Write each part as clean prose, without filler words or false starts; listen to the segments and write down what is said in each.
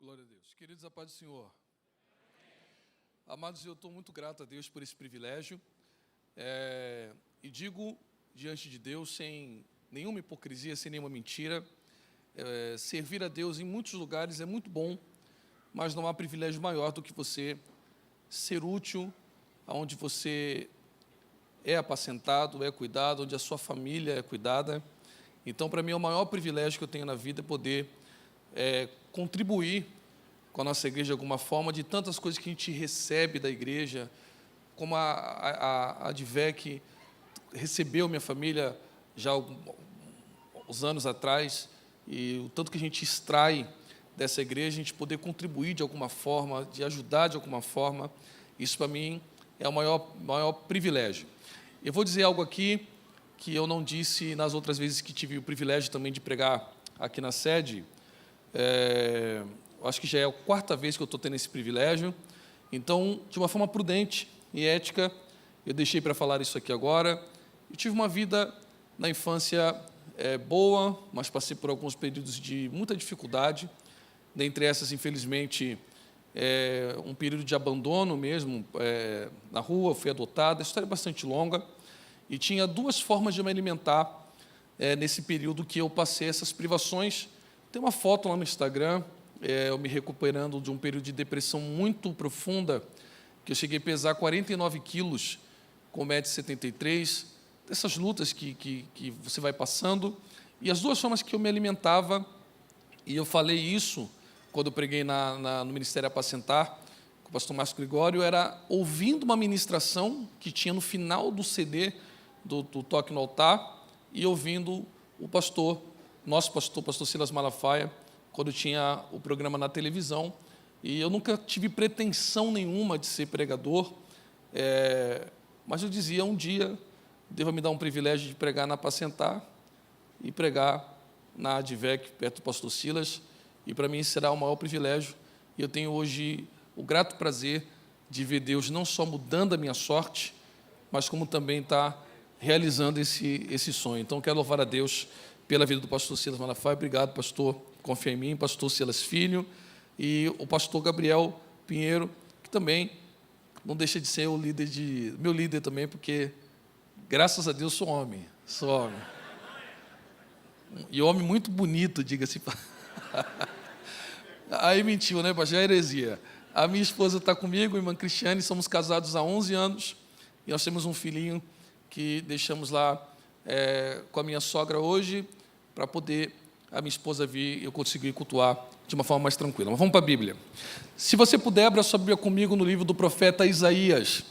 Glória a Deus. Queridos, a paz do Senhor. Amados, eu estou muito grato a Deus por esse privilégio. E digo diante de Deus, sem nenhuma hipocrisia, sem nenhuma mentira, servir a Deus em muitos lugares é muito bom, mas não há privilégio maior do que você ser útil aonde você é apacentado, é cuidado, onde a sua família é cuidada. Então, para mim, é o maior privilégio que eu tenho na vida é poder contribuir com a nossa igreja de alguma forma, de tantas coisas que a gente recebe da igreja, como a Advec recebeu minha família já uns anos atrás, e o tanto que a gente extrai dessa igreja, a gente poder contribuir de alguma forma, de ajudar de alguma forma, isso para mim é o maior privilégio. Eu vou dizer algo aqui que eu não disse nas outras vezes que tive o privilégio também de pregar aqui na sede. Acho que já é a quarta vez que eu estou tendo esse privilégio. Então, de uma forma prudente e ética, eu deixei para falar isso aqui agora. Eu tive uma vida na infância boa, mas passei por alguns períodos de muita dificuldade. Dentre essas, infelizmente, um período de abandono mesmo, na rua, fui adotado. A história é bastante longa. E tinha duas formas de me alimentar nesse período que eu passei essas privações. Tem uma foto lá no Instagram, eu me recuperando de um período de depressão muito profunda, que eu cheguei a pesar 49 quilos, com 1,73 m, dessas lutas que você vai passando. E as duas formas que eu me alimentava, e eu falei isso quando eu preguei no Ministério Apacentar, com o pastor Márcio Gregório, era ouvindo uma ministração que tinha no final do CD do Toque no Altar, e ouvindo o pastor, nosso pastor Silas Malafaia, quando tinha o programa na televisão. E eu nunca tive pretensão nenhuma de ser pregador, mas eu dizia, um dia, Deus me dar um privilégio de pregar na Apacentar e pregar na Advec, perto do pastor Silas, e para mim será o maior privilégio. E eu tenho hoje o grato prazer de ver Deus não só mudando a minha sorte, mas como também está realizando esse sonho. Então, quero louvar a Deus pela vida do pastor Silas Malafaia. Obrigado, pastor, confia em mim, pastor Silas Filho, e o pastor Gabriel Pinheiro, que também não deixa de ser meu líder também, porque, graças a Deus, sou homem. E homem muito bonito, diga-se. Aí mentiu, né, pastor? É heresia. A minha esposa está comigo, a irmã Cristiane, somos casados há 11 anos, e nós temos um filhinho que deixamos lá com a minha sogra hoje, para poder a minha esposa vir e eu conseguir cultuar de uma forma mais tranquila. Mas vamos para a Bíblia. Se você puder, abra sua Bíblia comigo no livro do profeta Isaías,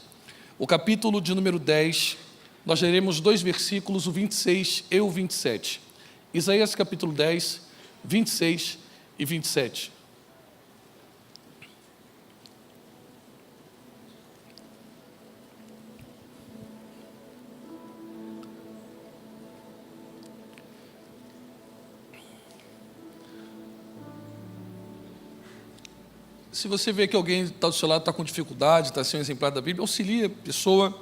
o capítulo de número 10, nós leremos 2 versículos, o 26 e o 27. Isaías capítulo 10, 26 e 27. Se você vê que alguém está do seu lado, está com dificuldade, está sendo exemplar da Bíblia, auxilia a pessoa.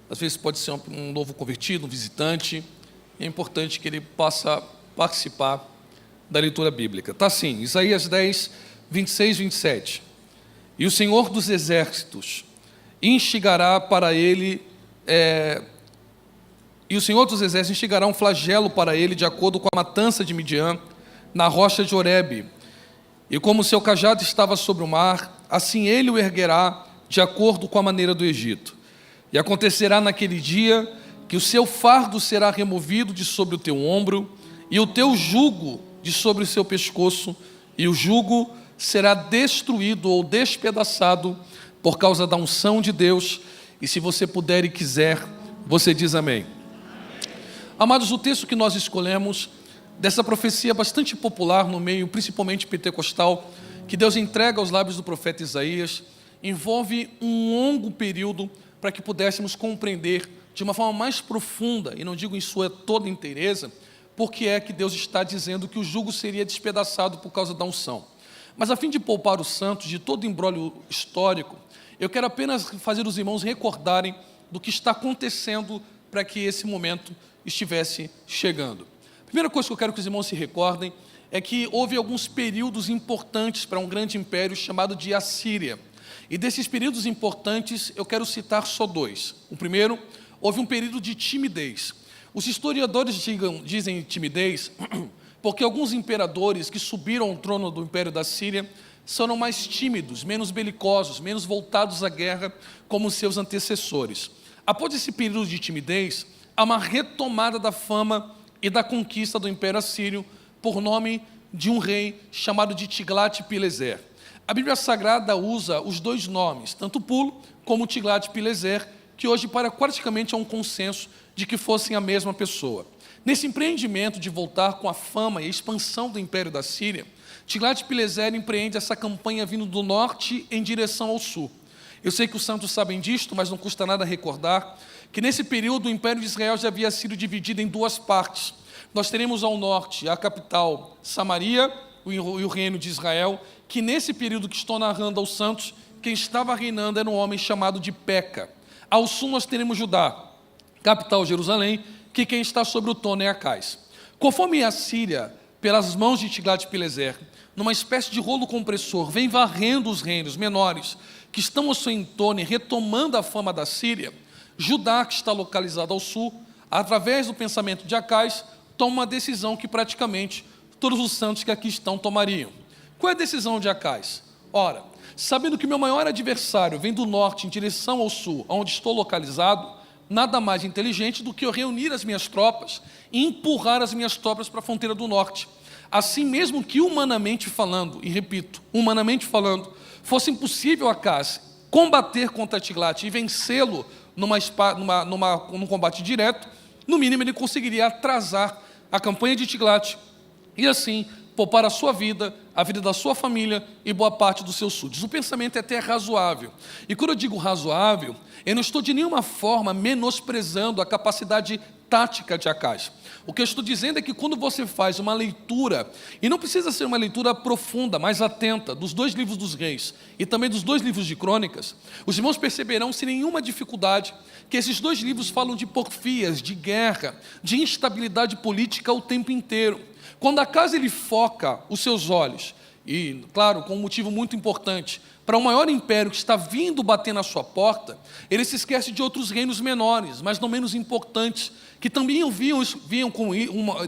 Às vezes pode ser um novo convertido, um visitante. É importante que ele possa participar da leitura bíblica. Está assim, Isaías 10, 26, 27. E o Senhor dos Exércitos instigará para ele... E o Senhor dos Exércitos instigará um flagelo para ele, de acordo com a matança de Midian, na rocha de Horebe. E como o seu cajado estava sobre o mar, assim ele o erguerá, de acordo com a maneira do Egito. E acontecerá naquele dia que o seu fardo será removido de sobre o teu ombro, e o teu jugo de sobre o seu pescoço, e o jugo será destruído ou despedaçado por causa da unção de Deus. E se você puder e quiser, você diz amém. Amados, o texto que nós escolhemos, dessa profecia bastante popular no meio, principalmente pentecostal, que Deus entrega aos lábios do profeta Isaías, envolve um longo período para que pudéssemos compreender de uma forma mais profunda, e não digo em sua toda inteireza, porque é que Deus está dizendo que o jugo seria despedaçado por causa da unção. Mas a fim de poupar os santos de todo imbróglio histórico, eu quero apenas fazer os irmãos recordarem do que está acontecendo para que esse momento estivesse chegando. A primeira coisa que eu quero que os irmãos se recordem é que houve alguns períodos importantes para um grande império chamado de Assíria. E desses períodos importantes, eu quero citar só dois. O primeiro, houve um período de timidez. Os historiadores dizem timidez porque alguns imperadores que subiram ao trono do Império da Síria foram mais tímidos, menos belicosos, menos voltados à guerra como seus antecessores. Após esse período de timidez, há uma retomada da fama e da conquista do Império Assírio por nome de um rei chamado de Tiglat-Pileser. A Bíblia Sagrada usa os dois nomes, tanto Pulo como Tiglat-Pileser, que hoje praticamente há um consenso de que fossem a mesma pessoa. Nesse empreendimento de voltar com a fama e a expansão do Império da Síria, Tiglat-Pileser empreende essa campanha vindo do norte em direção ao sul. Eu sei que os santos sabem disto, mas não custa nada recordar que nesse período o Império de Israel já havia sido dividido em duas partes. Nós teremos ao norte a capital Samaria e o reino de Israel, que nesse período que estou narrando aos santos, quem estava reinando era um homem chamado de Peca. Ao sul nós teremos Judá, capital Jerusalém, que quem está sobre o trono é Acais. Conforme a Síria, pelas mãos de Tiglat-Pileser, numa espécie de rolo compressor, vem varrendo os reinos menores que estão ao seu entorno e retomando a fama da Síria, Judá, que está localizado ao sul, através do pensamento de Acais, toma uma decisão que praticamente todos os santos que aqui estão tomariam. Qual é a decisão de Acais? Ora, sabendo que o meu maior adversário vem do norte em direção ao sul, onde estou localizado, nada mais inteligente do que eu reunir as minhas tropas e empurrar as minhas tropas para a fronteira do norte. Assim mesmo que humanamente falando, e repito, humanamente falando, fosse impossível Acais combater contra Tiglat e vencê-lo num combate direto, no mínimo ele conseguiria atrasar a campanha de Tiglat e assim poupar a sua vida, a vida da sua família e boa parte dos seus súditos. O pensamento é até razoável. E quando eu digo razoável, eu não estou de nenhuma forma menosprezando a capacidade tática de Acais. O que eu estou dizendo é que quando você faz uma leitura, e não precisa ser uma leitura profunda, mas atenta, dos dois livros dos reis e também dos dois livros de crônicas, os irmãos perceberão sem nenhuma dificuldade que esses dois livros falam de porfias, de guerra, de instabilidade política o tempo inteiro. Quando Acais ele foca os seus olhos, e claro, com um motivo muito importante, para o maior império que está vindo bater na sua porta, ele se esquece de outros reinos menores, mas não menos importantes, que também viam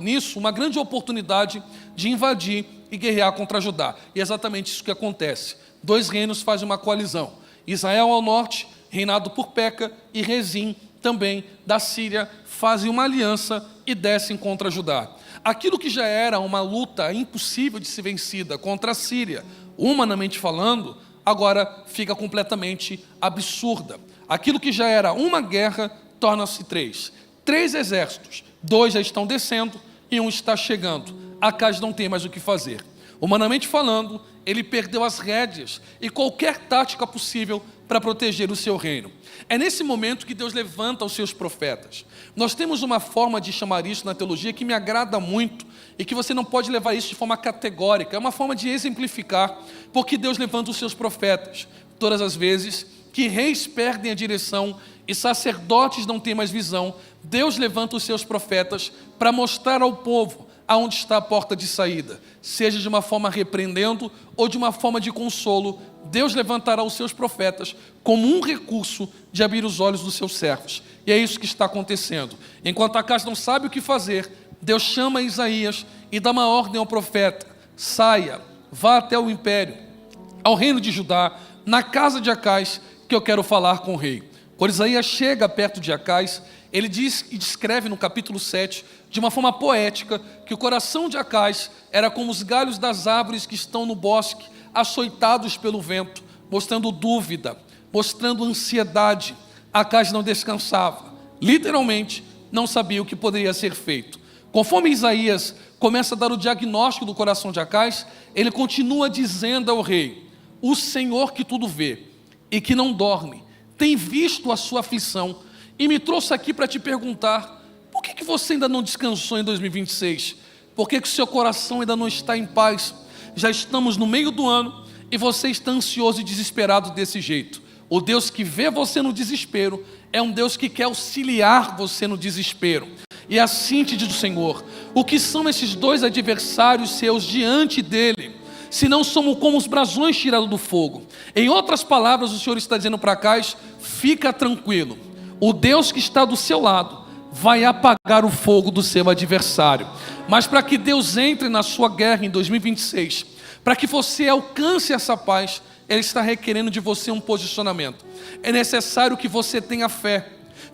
nisso uma grande oportunidade de invadir e guerrear contra Judá. E é exatamente isso que acontece. Dois reinos fazem uma coalizão. Israel ao norte, reinado por Peca, e Rezim, também da Síria, fazem uma aliança e descem contra Judá. Aquilo que já era uma luta impossível de ser vencida contra a Síria, humanamente falando, agora fica completamente absurda. Aquilo que já era uma guerra torna-se três. Três exércitos, dois já estão descendo e um está chegando. Acais não tem mais o que fazer. Humanamente falando, ele perdeu as rédeas e qualquer tática possível para proteger o seu reino. É nesse momento que Deus levanta os seus profetas. Nós temos uma forma de chamar isso na teologia que me agrada muito e que você não pode levar isso de forma categórica. É uma forma de exemplificar porque Deus levanta os seus profetas. Todas as vezes que reis perdem a direção e sacerdotes não têm mais visão, Deus levanta os seus profetas para mostrar ao povo aonde está a porta de saída, seja de uma forma repreendendo ou de uma forma de consolo. Deus levantará os seus profetas como um recurso de abrir os olhos dos seus servos. E é isso que está acontecendo. Enquanto Acais não sabe o que fazer, Deus chama Isaías e dá uma ordem ao profeta: saia, vá até o império, ao reino de Judá, na casa de Acais, que eu quero falar com o rei. Quando Isaías chega perto de Acais, ele diz e descreve no capítulo 7, de uma forma poética, que o coração de Acais era como os galhos das árvores que estão no bosque, açoitados pelo vento, mostrando dúvida, mostrando ansiedade. Acais não descansava, literalmente não sabia o que poderia ser feito. Conforme Isaías começa a dar o diagnóstico do coração de Acais, ele continua dizendo ao rei: o Senhor que tudo vê e que não dorme, tem visto a sua aflição e me trouxe aqui para te perguntar: por que você ainda não descansou em 2026? Por que o seu coração ainda não está em paz? Já estamos no meio do ano e você está ansioso e desesperado desse jeito. O Deus que vê você no desespero é um Deus que quer auxiliar você no desespero. E assim te diz o Senhor: o que são esses dois adversários seus diante dele, se não somos como os brasões tirados do fogo? Em outras palavras, o Senhor está dizendo para Acais: fica tranquilo, o Deus que está do seu lado vai apagar o fogo do seu adversário. Mas para que Deus entre na sua guerra em 2026, para que você alcance essa paz, Ele está requerendo de você um posicionamento. É necessário que você tenha fé.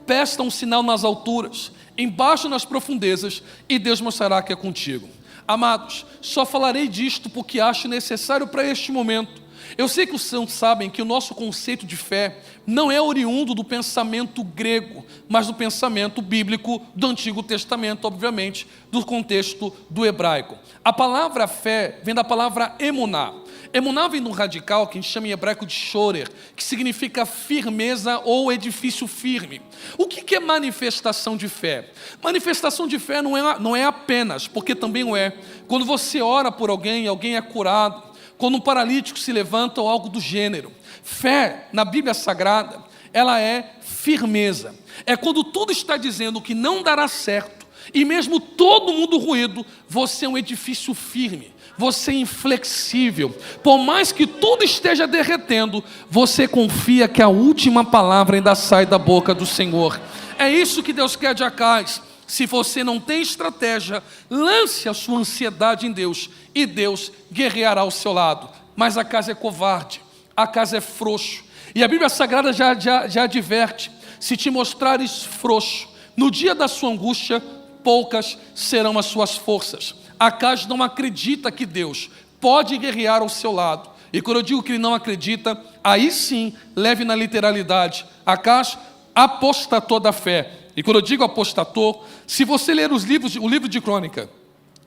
Peça um sinal nas alturas, embaixo nas profundezas, e Deus mostrará que é contigo. Amados, só falarei disto porque acho necessário para este momento. Eu sei que os santos sabem que o nosso conceito de fé não é oriundo do pensamento grego, mas do pensamento bíblico do Antigo Testamento, obviamente, do contexto do hebraico. A palavra fé vem da palavra emuná. Emuná vem de um radical que a gente chama em hebraico de shorer, que significa firmeza ou edifício firme. O que é manifestação de fé? Manifestação de fé não é apenas, porque também o é, quando você ora por alguém, alguém é curado, quando um paralítico se levanta ou algo do gênero. Fé, na Bíblia Sagrada, ela é firmeza. É quando tudo está dizendo que não dará certo, e mesmo todo mundo ruído, você é um edifício firme, você é inflexível. Por mais que tudo esteja derretendo, você confia que a última palavra ainda sai da boca do Senhor. É isso que Deus quer de Acais. Se você não tem estratégia, lance a sua ansiedade em Deus, e Deus guerreará ao seu lado. Mas Acais é covarde, Acais é frouxo, e a Bíblia Sagrada já adverte: se te mostrares frouxo no dia da sua angústia, poucas serão as suas forças. Acais não acredita que Deus pode guerrear ao seu lado, e quando eu digo que ele não acredita, aí sim, leve na literalidade. Acais apostatou da fé. E quando eu digo apostatou, se você ler o livro de Crônica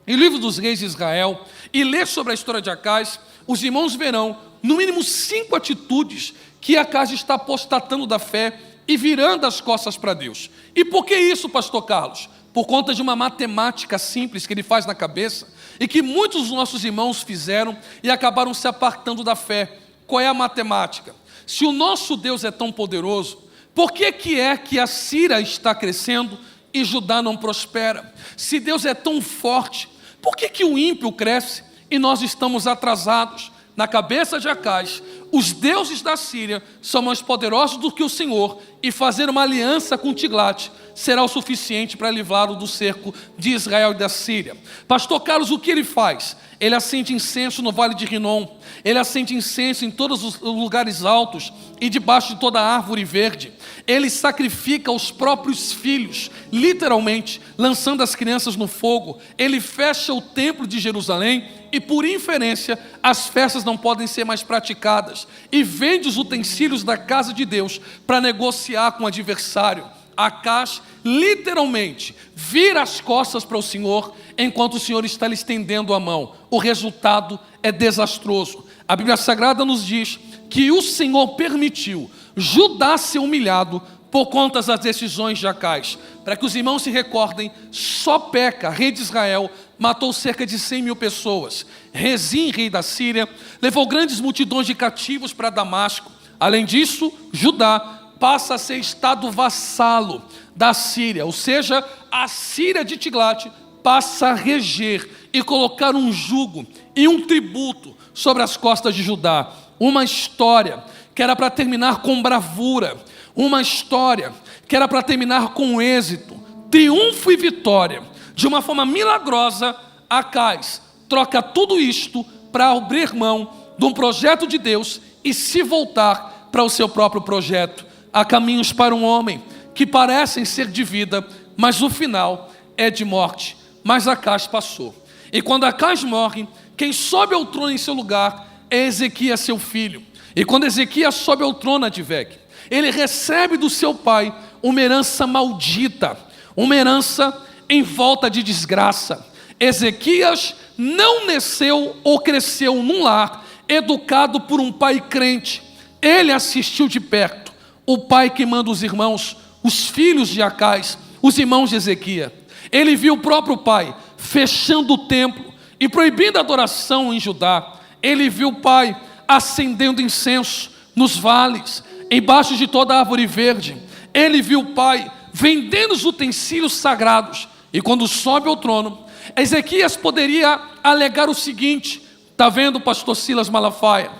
e o livro dos reis de Israel, e ler sobre a história de Acais, os irmãos verão, no mínimo 5 atitudes que Acais está apostatando da fé e virando as costas para Deus. E por que isso, pastor Carlos? Por conta de uma matemática simples que ele faz na cabeça, e que muitos dos nossos irmãos fizeram e acabaram se apartando da fé. Qual é a matemática? Se o nosso Deus é tão poderoso, por que é que a Síria está crescendo e Judá não prospera? Se Deus é tão forte, por que o ímpio cresce e nós estamos atrasados? Na cabeça de Acais, os deuses da Síria são mais poderosos do que o Senhor, e fazer uma aliança com Tiglat será o suficiente para livrá-lo do cerco de Israel e da Síria. Pastor Carlos, o que ele faz? Ele acende incenso no vale de Rinom, ele acende incenso em todos os lugares altos e debaixo de toda árvore verde. Ele sacrifica os próprios filhos, literalmente, lançando as crianças no fogo. Ele fecha o templo de Jerusalém e, por inferência, as festas não podem ser mais praticadas, e vende os utensílios da casa de Deus para negociar com o adversário. Acais literalmente vira as costas para o Senhor, enquanto o Senhor está lhe estendendo a mão. O resultado é desastroso. A Bíblia Sagrada nos diz que o Senhor permitiu Judá ser humilhado por conta das decisões de Acais. Para que os irmãos se recordem, só Peca, rei de Israel, matou cerca de 100.000 pessoas. Rezim, rei da Síria, levou grandes multidões de cativos para Damasco. Além disso, Judá passa a ser estado vassalo da Síria, ou seja, a Síria de Tiglat passa a reger e colocar um jugo e um tributo sobre as costas de Judá. Uma história que era para terminar com bravura, uma história que era para terminar com êxito, triunfo e vitória. De uma forma milagrosa, Acais troca tudo isto para abrir mão de um projeto de Deus e se voltar para o seu próprio projeto. Há caminhos para um homem que parecem ser de vida, mas o final é de morte. Mas Acais passou. E quando Acais morre, quem sobe ao trono em seu lugar é Ezequias, seu filho. E quando Ezequias sobe ao trono, Adveg, ele recebe do seu pai uma herança maldita, uma herança em volta de desgraça. Ezequias não nasceu ou cresceu num lar educado por um pai crente. Ele assistiu de perto o pai queimando os irmãos, os filhos de Acais, os irmãos de Ezequias. Ele viu o próprio pai fechando o templo e proibindo a adoração em Judá. Ele viu o pai acendendo incenso nos vales, embaixo de toda a árvore verde. Ele viu o pai vendendo os utensílios sagrados E quando sobe ao trono, Ezequias poderia alegar o seguinte: está vendo, pastor Silas Malafaia?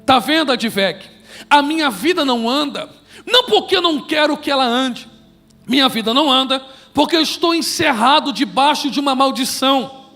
Está vendo, Advec? A minha vida não anda, não porque eu não quero que ela ande. Minha vida não anda porque eu estou encerrado debaixo de uma maldição.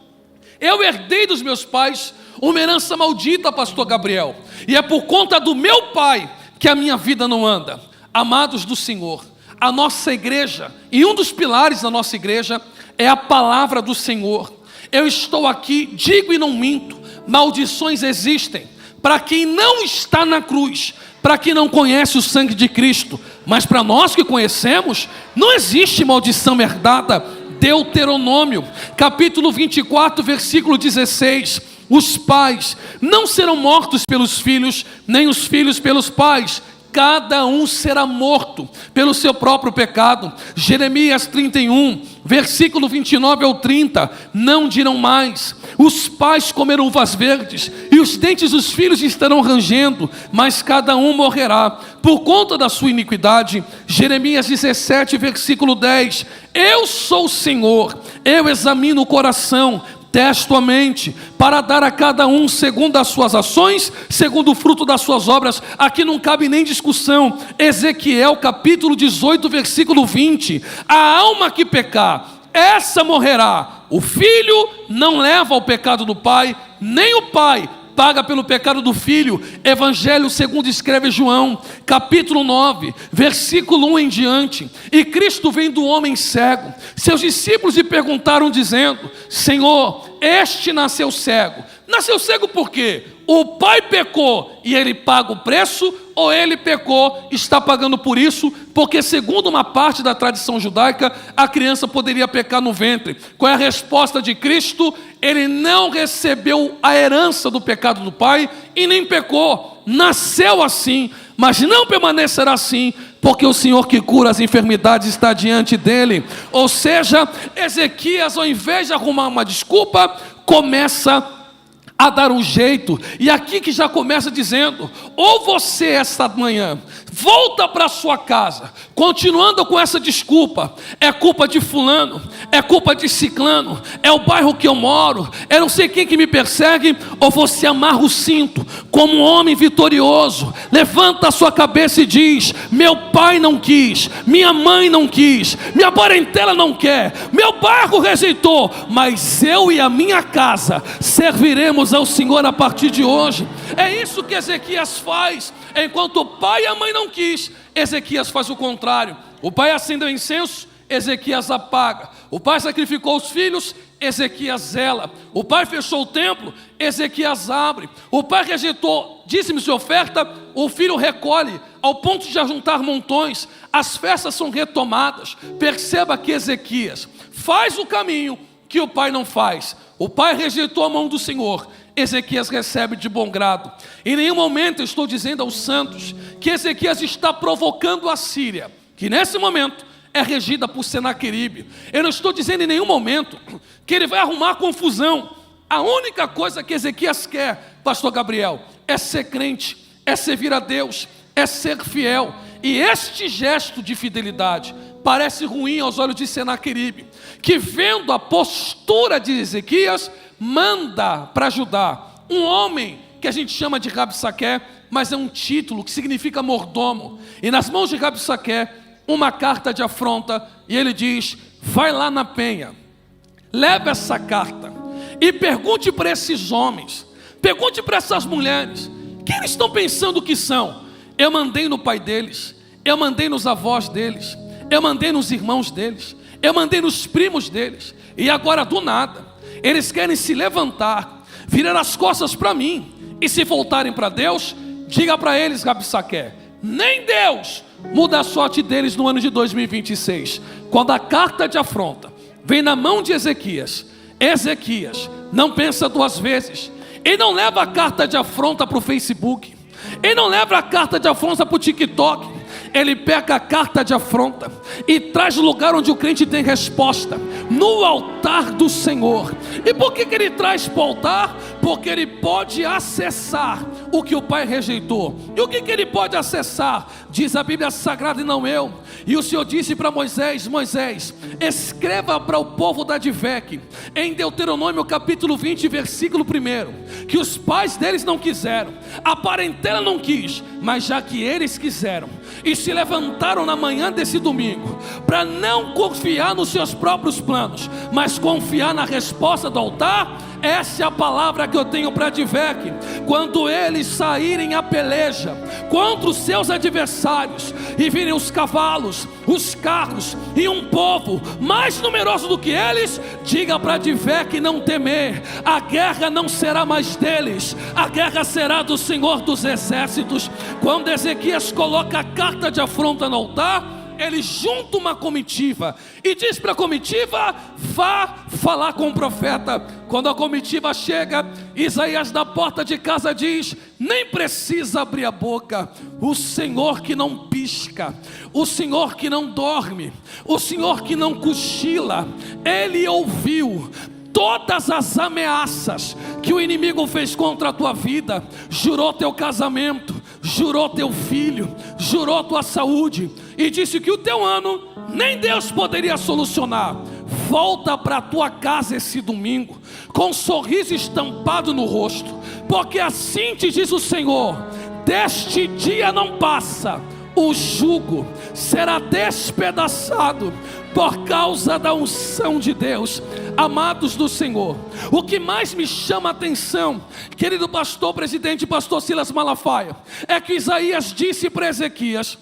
Eu herdei dos meus pais uma herança maldita, pastor Gabriel, e é por conta do meu pai que a minha vida não anda. Amados do Senhor, a nossa igreja, e um dos pilares da nossa igreja é a palavra do Senhor. Eu estou aqui, digo e não minto, maldições existem para quem não está na cruz, para quem não conhece o sangue de Cristo, mas para nós que conhecemos, não existe maldição herdada. Deuteronômio, capítulo 24, versículo 16, os pais não serão mortos pelos filhos, nem os filhos pelos pais, cada um será morto pelo seu próprio pecado. Jeremias 31, versículo 29 ao 30, não dirão mais: os pais comerão uvas verdes, e os dentes dos filhos estarão rangendo, mas cada um morrerá por conta da sua iniquidade. Jeremias 17, versículo 10, eu sou o Senhor, eu examino o coração, testo a mente, para dar a cada um segundo as suas ações, segundo o fruto das suas obras. Aqui não cabe nem discussão. Ezequiel capítulo 18, versículo 20, a alma que pecar, essa morrerá. O filho não leva ao pecado do pai, nem o pai paga pelo pecado do filho. Evangelho segundo escreve João, capítulo 9, versículo 1 em diante. E Cristo vem do homem cego. Seus discípulos lhe perguntaram dizendo: Senhor, este nasceu cego. Nasceu cego por quê? O pai pecou e ele paga o preço, ou ele pecou e está pagando por isso? Porque segundo uma parte da tradição judaica, a criança poderia pecar no ventre. Qual é a resposta de Cristo? Ele não recebeu a herança do pecado do pai e nem pecou. Nasceu assim, mas não permanecerá assim, porque o Senhor que cura as enfermidades está diante dele. Ou seja, Ezequias, ao invés de arrumar uma desculpa, começa a dar um jeito. E aqui que já começa dizendo: ou você esta manhã volta para sua casa, continuando com essa desculpa, é culpa de fulano, é culpa de ciclano, é o bairro que eu moro, é não sei quem que me persegue, ou você amarra o cinto, como um homem vitorioso, levanta a sua cabeça e diz: meu pai não quis, minha mãe não quis, minha parentela não quer, meu bairro rejeitou, mas eu e a minha casa serviremos ao Senhor a partir de hoje. É isso que Ezequias faz. Enquanto o pai e a mãe não quis, Ezequias faz o contrário. O pai acendeu incenso, Ezequias apaga. O pai sacrificou os filhos, Ezequias zela. O pai fechou o templo, Ezequias abre. O pai rejeitou dízimos e oferta, o filho recolhe, ao ponto de ajuntar montões. As festas são retomadas. Perceba que Ezequias faz o caminho que o pai não faz. O pai rejeitou a mão do Senhor, Ezequias recebe de bom grado. Em nenhum momento eu estou dizendo aos santos que Ezequias está provocando a Síria, que nesse momento é regida por Senaqueribe. Eu não estou dizendo em nenhum momento que ele vai arrumar confusão. A única coisa que Ezequias quer, pastor Gabriel, é ser crente, é servir a Deus, é ser fiel. E este gesto de fidelidade parece ruim aos olhos de Senaqueribe, que vendo a postura de Ezequias, manda para Judá um homem que a gente chama de Rabsaqué, mas é um título que significa mordomo. E nas mãos de Rabsaqué, uma carta de afronta, e ele diz: vai lá na penha, leve essa carta e pergunte para esses homens, pergunte para essas mulheres, quem eles estão pensando que são? Eu mandei no pai deles, eu mandei nos avós deles, eu mandei nos irmãos deles, eu mandei nos primos deles, e agora do nada eles querem se levantar, virar as costas para mim, e se voltarem para Deus, diga para eles, Rabsaqué, nem Deus muda a sorte deles no ano de 2026. Quando a carta de afronta vem na mão de Ezequias, Ezequias não pensa duas vezes. Ele não leva a carta de afronta para o Facebook, ele não leva a carta de afronta para o TikTok. Ele pega a carta de afronta e traz o lugar onde o crente tem resposta, no altar do Senhor. E por que ele traz para o altar? Porque ele pode acessar o que o pai rejeitou. E o que ele pode acessar? Diz a Bíblia Sagrada, e não eu, E o Senhor disse para Moisés: Moisés, escreva para o povo da Advec, em Deuteronômio capítulo 20, versículo 1, que os pais deles não quiseram, a parentela não quis, mas já que eles quiseram e se levantaram na manhã desse domingo, para não confiar nos seus próprios planos, mas confiar na resposta do altar, essa é a palavra que eu tenho para Advec. Quando eles saírem a peleja contra os seus adversários e virem os cavalos, os carros e um povo mais numeroso do que eles, diga para Advec não temer. A guerra não será mais deles, a guerra será do Senhor dos Exércitos. Quando Ezequias coloca a carta de afronta no altar, ele junta uma comitiva e diz para a comitiva: vá falar com o profeta. Quando a comitiva chega, Isaías da porta de casa diz: nem precisa abrir a boca. O Senhor que não pisca, o Senhor que não dorme, o Senhor que não cochila, Ele ouviu todas as ameaças que o inimigo fez contra a tua vida. Jurou teu casamento, jurou teu filho, jurou tua saúde, e disse que o teu ano nem Deus poderia solucionar. Volta para a tua casa esse domingo com um sorriso estampado no rosto, porque assim te diz o Senhor: deste dia não passa, o jugo será despedaçado por causa da unção de Deus. Amados do Senhor, o que mais me chama a atenção, querido pastor presidente, pastor Silas Malafaia, é que Isaías disse para Ezequias,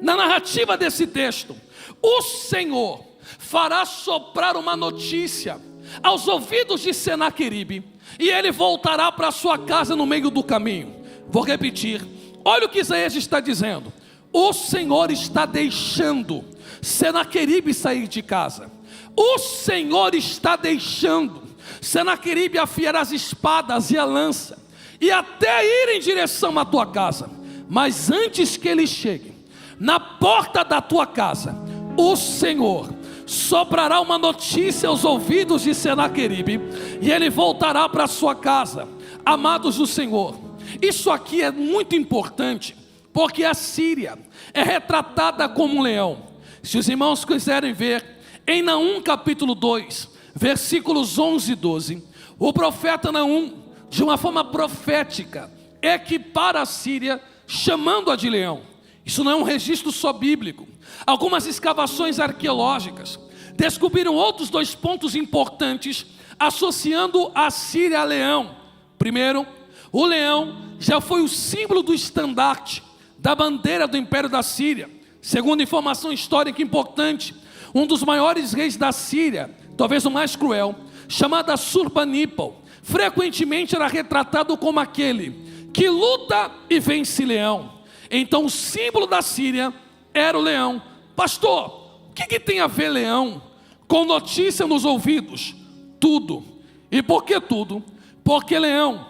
na narrativa desse texto: o Senhor fará soprar uma notícia aos ouvidos de Senaqueribe, e ele voltará para sua casa no meio do caminho. Vou repetir, olha o que Isaías está dizendo: o Senhor está deixando Senaqueribe sair de casa. O Senhor está deixando Senaqueribe afiar as espadas e a lança, e até ir em direção à tua casa. Mas antes que ele chegue na porta da tua casa, o Senhor soprará uma notícia aos ouvidos de Senaqueribe, e ele voltará para a sua casa. Amados do Senhor, isso aqui é muito importante, porque a Síria é retratada como um leão. Se os irmãos quiserem ver, em Naum capítulo 2, versículos 11 e 12, o profeta Naum, de uma forma profética, equipara a Síria, chamando-a de leão. Isso não é um registro só bíblico. Algumas escavações arqueológicas descobriram outros dois pontos importantes, associando a Síria a leão. Primeiro, o leão já foi o símbolo do estandarte, da bandeira do Império da Síria. Segundo informação histórica importante, um dos maiores reis da Síria, talvez o mais cruel, chamado Assurbanipal, frequentemente era retratado como aquele que luta e vence leão. Então o símbolo da Síria era o leão. Pastor, o que tem a ver leão com notícia nos ouvidos? Tudo. E por que tudo? Porque leão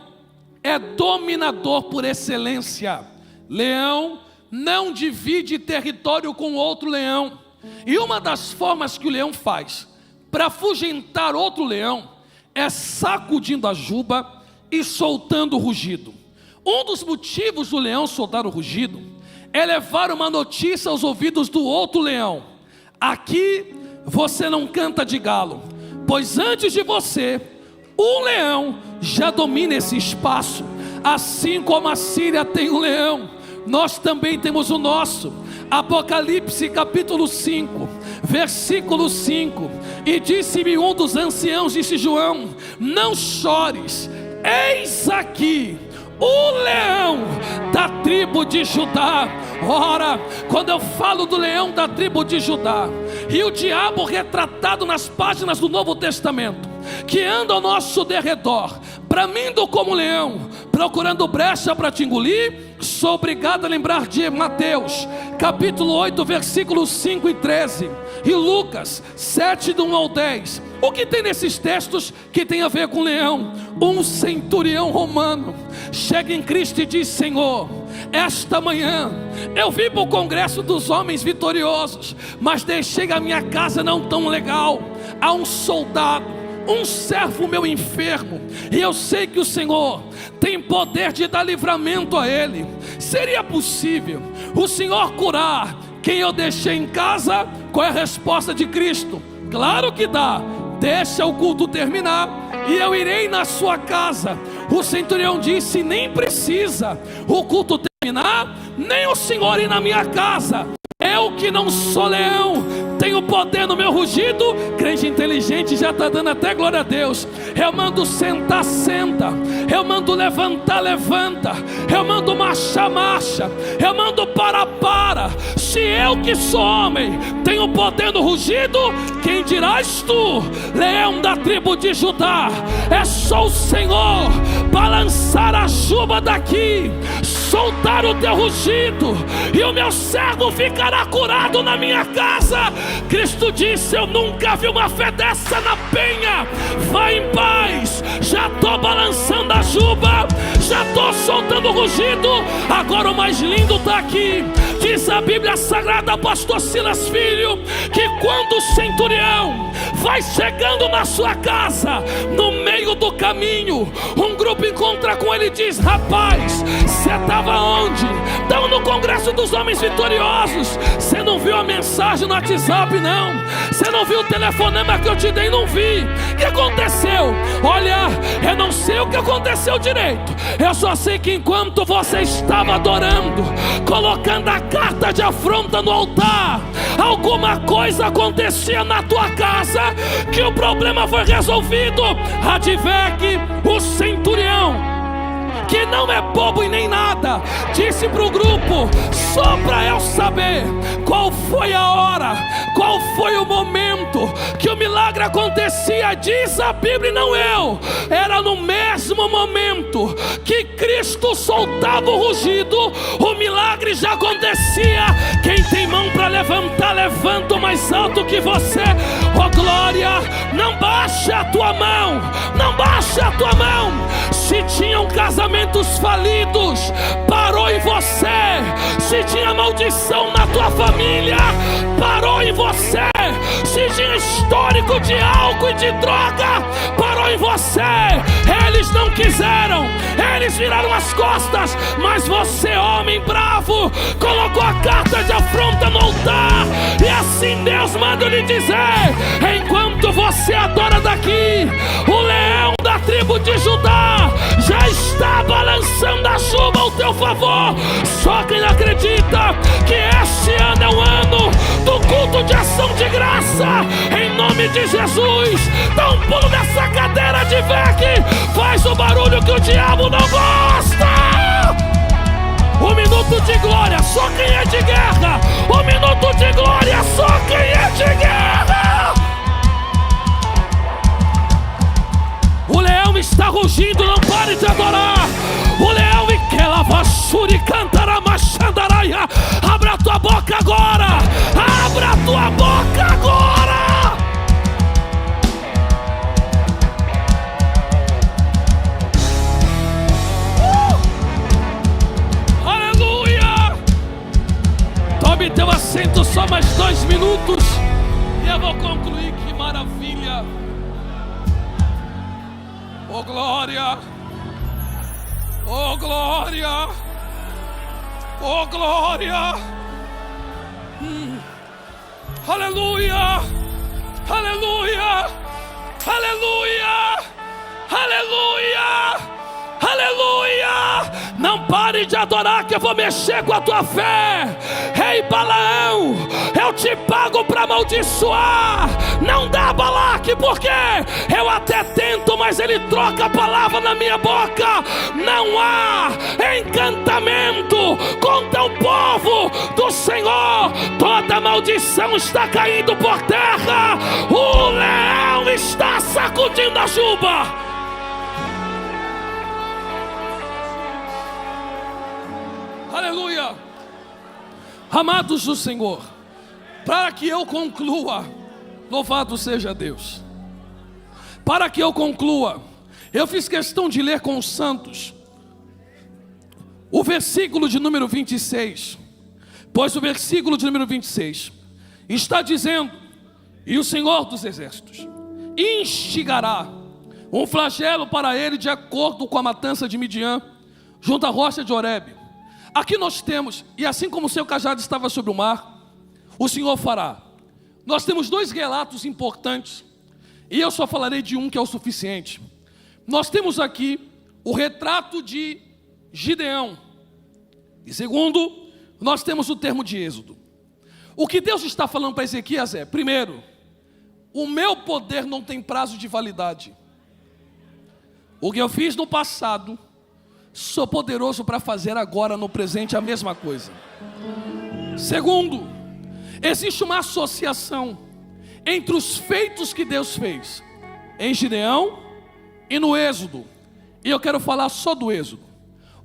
é dominador por excelência. Leão não divide território com outro leão. E uma das formas que o leão faz para afugentar outro leão é sacudindo a juba e soltando o rugido. Um dos motivos do leão soltar o rugido é levar uma notícia aos ouvidos do outro leão: aqui você não canta de galo, pois antes de você, um leão já domina esse espaço. Assim como a Síria tem um leão, nós também temos o nosso. Apocalipse capítulo 5, versículo 5: e disse-me um dos anciãos, disse João: não chores, eis aqui o leão da tribo de Judá. Ora, quando eu falo do leão da tribo de Judá, e o diabo retratado nas páginas do Novo Testamento, que anda ao nosso derredor, bramindo como leão, procurando brecha para te engolir, sou obrigado a lembrar de Mateus capítulo 8, versículos 5 e 13, e Lucas 7, do 1 ao 10. O que tem nesses textos que tem a ver com leão? Um centurião romano chega em Cristo e diz: Senhor, esta manhã eu vim para o congresso dos homens vitoriosos, mas deixei a minha casa não tão legal. Há um soldado, um servo meu enfermo, e eu sei que o Senhor tem poder de dar livramento a ele. Seria possível o Senhor curar quem eu deixei em casa, qual é a resposta de Cristo? Claro que dá. Deixa o culto terminar e eu irei na sua casa. O centurião disse: nem precisa o culto terminar, nem o senhor ir na minha casa. Eu que não sou leão, tenho poder no meu rugido. Crente inteligente já está dando até glória a Deus. Eu mando sentar, senta. Eu mando levantar, levanta. Eu mando marcha, marcha. Eu mando para. Se eu que sou homem tenho poder no rugido, quem dirás tu, leão da tribo de Judá? É só o Senhor balançar a juba daqui, soltar o teu rugido, e o meu servo ficará curado na minha casa. Cristo disse: eu nunca vi uma fé dessa na penha. Vai em paz. Já estou balançando a juba, já estou soltando o rugido. Agora o mais lindo está aqui. Diz a Bíblia Sagrada, pastor Silas Filho, que quando o centurião vai chegando na sua casa, no meio do caminho, um grupo encontra com ele e diz: rapaz, você estava onde? Estava no Congresso dos Homens Vitoriosos. Você não viu a mensagem no WhatsApp, não? Você não viu o telefonema que eu te dei? Não vi. O que aconteceu? Olha, eu não sei o que aconteceu direito. Eu só sei que enquanto você estava adorando, colocando a carta de afronta no altar, alguma coisa acontecia na tua casa, que o problema foi resolvido. Advec, o centurião, que não é bobo e nem nada, disse para o grupo: só para eu saber qual foi a hora, qual foi o momento que o milagre acontecia. Diz a Bíblia, não eu, era no mesmo momento que Cristo soltava o rugido, o milagre já acontecia. Quem tem mão para levantar, levanta o mais alto que você. Oh glória, não baixe a tua mão, não baixe a tua mão. Se tinham casamentos falidos, parou em você. Se tinha maldição na tua família, parou em você. Se tinha histórico de álcool e de droga, parou em você. Eles não quiseram, eles viraram as costas, mas você, homem bravo, colocou a carta de afronta no altar. E assim Deus manda lhe dizer: enquanto você adora daqui, o leão da tribo de Judá já está balançando a chuva ao teu favor. Só quem acredita que este ano é o ano do culto de ação de graça, em nome de Jesus, dá um pulo nessa cadeira de VEC, faz o barulho que o diabo não gosta. Um minuto de glória, só quem é de guerra. Um minuto de glória, só quem é de guerra. O leão está rugindo, não pare de adorar. O leão e que lavassuri cantará machandaraia. Abra a tua boca agora, abra a tua boca agora. Aleluia. Tome teu assento, só mais 2 minutos e eu vou concluir. Que maravilha. Oh glória, oh glória, oh glória. Aleluia, aleluia, aleluia, aleluia, aleluia. Não pare de adorar que eu vou mexer com a tua fé. Ei Balaão, eu te pago para amaldiçoar. Não dá Balaque, porque eu até tento, mas ele troca a palavra na minha boca. Não há encantamento contra o povo do Senhor. Toda maldição está caindo por terra. O leão está sacudindo a juba. Aleluia. Amados do Senhor, para que eu conclua, louvado seja Deus. Para que eu conclua, eu fiz questão de ler com os santos o versículo de número 26. Pois o versículo de número 26 está dizendo: e o Senhor dos Exércitos instigará um flagelo para ele, de acordo com a matança de Midian, junto à rocha de Horebe. Aqui nós temos: e assim como o seu cajado estava sobre o mar, o Senhor fará. Nós temos dois relatos importantes, e eu só falarei de um que é o suficiente. Nós temos aqui o retrato de Gideão, e segundo, nós temos o termo de Êxodo. O que Deus está falando para Ezequias é: primeiro, o meu poder não tem prazo de validade. O que eu fiz no passado, sou poderoso para fazer agora no presente a mesma coisa. Segundo, existe uma associação entre os feitos que Deus fez em Gideão e no Êxodo. E eu quero falar só do Êxodo.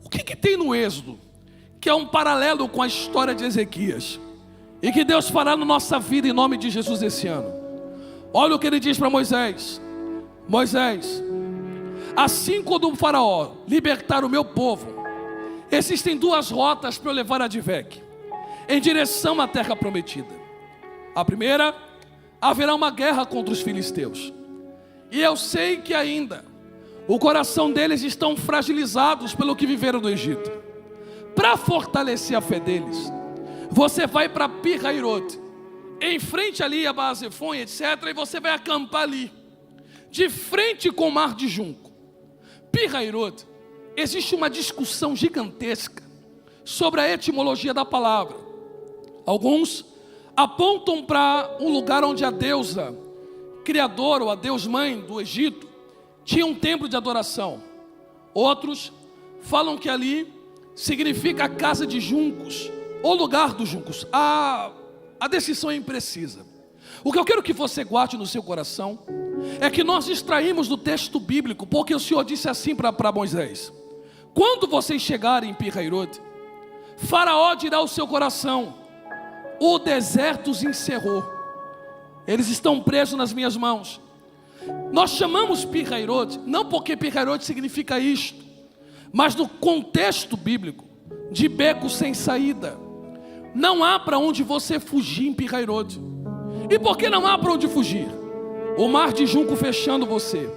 O que tem no Êxodo que é um paralelo com a história de Ezequias e que Deus fará na nossa vida em nome de Jesus esse ano? Olha o que ele diz para Moisés: Moisés, assim como o faraó libertar o meu povo, existem duas rotas para eu levar a Advec em direção à terra prometida. A primeira, haverá uma guerra contra os filisteus, e eu sei que ainda o coração deles estão fragilizados pelo que viveram no Egito. Para fortalecer a fé deles, você vai para Pi-Hahirote, em frente ali a Baal-Zefon, etc., e você vai acampar ali, de frente com o mar de junco. Pi-Hahirote, existe uma discussão gigantesca sobre a etimologia da palavra. Alguns apontam para um lugar onde a deusa criadora, ou a deus-mãe do Egito, tinha um templo de adoração. Outros falam que ali significa a casa de juncos, ou lugar dos juncos. A decisão é imprecisa. O que eu quero que você guarde no seu coração é que nós extraímos do texto bíblico, porque o Senhor disse assim para Moisés: quando vocês chegarem em Pi-Hahirote, Faraó dirá ao seu coração: o deserto os encerrou, eles estão presos nas minhas mãos. Nós chamamos Pi-Hahirote não porque Pi-Hahirote significa isto, mas no contexto bíblico de beco sem saída. Não há para onde você fugir em Pi-Hahirote. E por que não há para onde fugir? O mar de junco fechando você,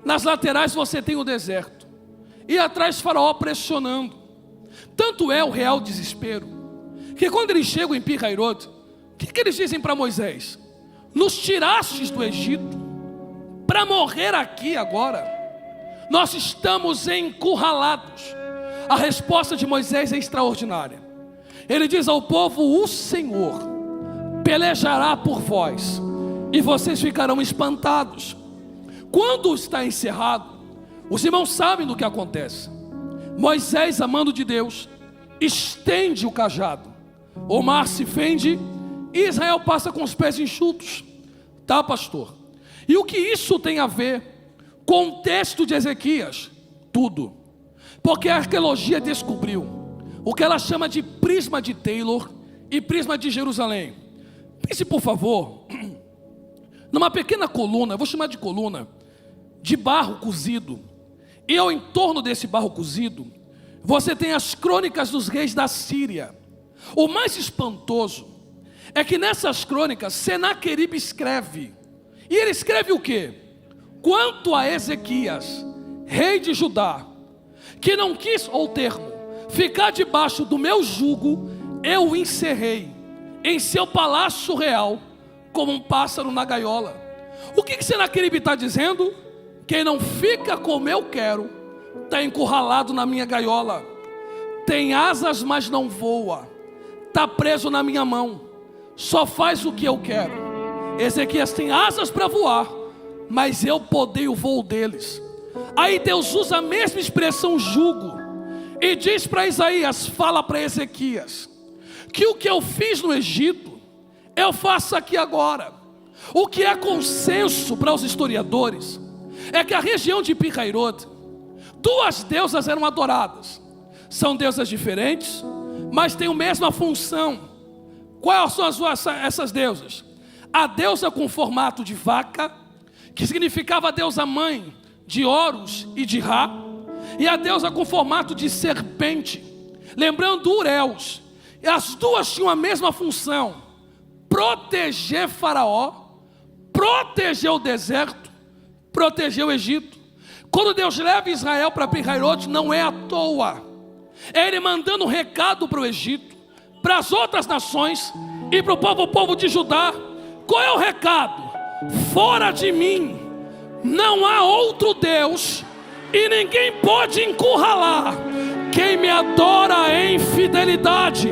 nas laterais você tem o deserto, e atrás Faraó pressionando. Tanto é o real desespero, que quando eles chegam em Pi-Hahirote, o que eles dizem para Moisés? Nos tirastes do Egito para morrer aqui agora? Nós estamos encurralados. A resposta de Moisés é extraordinária. Ele diz ao povo: o Senhor pelejará por vós, e vocês ficarão espantados. Quando está encerrado, os irmãos sabem do que acontece. Moisés, amando de Deus, estende o cajado, o mar se fende e Israel passa com os pés enxutos. Tá, pastor? E o que isso tem a ver com o texto de Ezequias? Tudo. Porque a arqueologia descobriu o que ela chama de prisma de Taylor e prisma de Jerusalém. Pense, por favor, numa pequena coluna, eu vou chamar de coluna, de barro cozido. E ao entorno desse barro cozido, você tem as crônicas dos reis da Síria. O mais espantoso é que nessas crônicas, Senaqueribe escreve. E ele escreve o quê? Quanto a Ezequias, rei de Judá, que não quis, ou termo, ficar debaixo do meu jugo, eu o encerrei em seu palácio real, como um pássaro na gaiola. O que Senaqueribe está dizendo? Quem não fica como eu quero, está encurralado na minha gaiola. Tem asas, mas não voa. Está preso na minha mão. Só faz o que eu quero. Ezequias tem asas para voar, mas eu podeio o voo deles. Aí Deus usa a mesma expressão jugo e diz para Isaías, fala para Ezequias, que o que eu fiz no Egito, eu faço aqui agora. O que é consenso para os historiadores é que a região de Pi-Hahirote, duas deusas eram adoradas. São deusas diferentes, mas têm a mesma função. Quais são essas deusas? A deusa com formato de vaca, que significava a deusa mãe de Horus e de Ra, e a deusa com formato de serpente, lembrando Ureus. E as duas tinham a mesma função: proteger Faraó, proteger o deserto, proteger o Egito. Quando Deus leva Israel para Pi-Hahirote, não é à toa. É Ele mandando um recado para o Egito, para as outras nações, e para o povo de Judá. Qual é o recado? Fora de mim não há outro Deus, e ninguém pode encurralar quem me adora em fidelidade.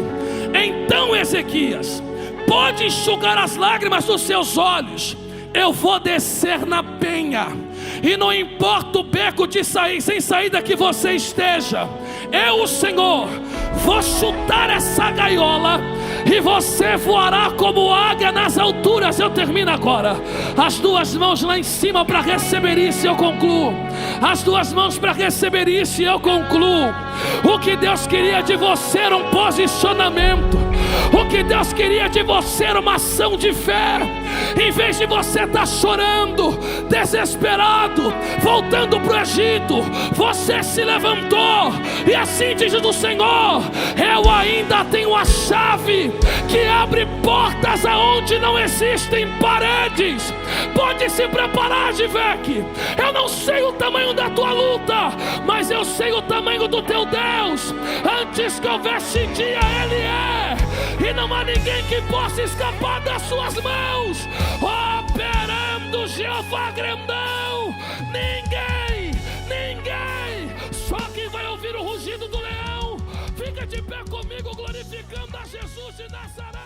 Então, Ezequias, pode enxugar as lágrimas dos seus olhos. Eu vou descer na penha, e não importa o beco sem saída que você esteja, eu, o Senhor, vou chutar essa gaiola, e você voará como águia nas alturas. Eu termino agora. As duas mãos lá em cima para receber isso, eu concluo. As duas mãos para receber isso, eu concluo. O que Deus queria de você era um posicionamento. O que Deus queria de você era uma ação de fé. Em vez de você estar chorando, desesperado, voltando para o Egito, você se levantou, e assim diz o Senhor: eu ainda tenho a chave que abre portas aonde não existem paredes. Pode se preparar, Givec. Eu não sei o tamanho da tua luta, mas eu sei o tamanho do teu Deus. Antes que houvesse dia, Ele é, e não há ninguém que possa escapar das suas mãos. Operando Jeová grandão. Ninguém, só quem vai ouvir o rugido do leão. Fica de pé comigo, glorificando a Jesus de Nazaré.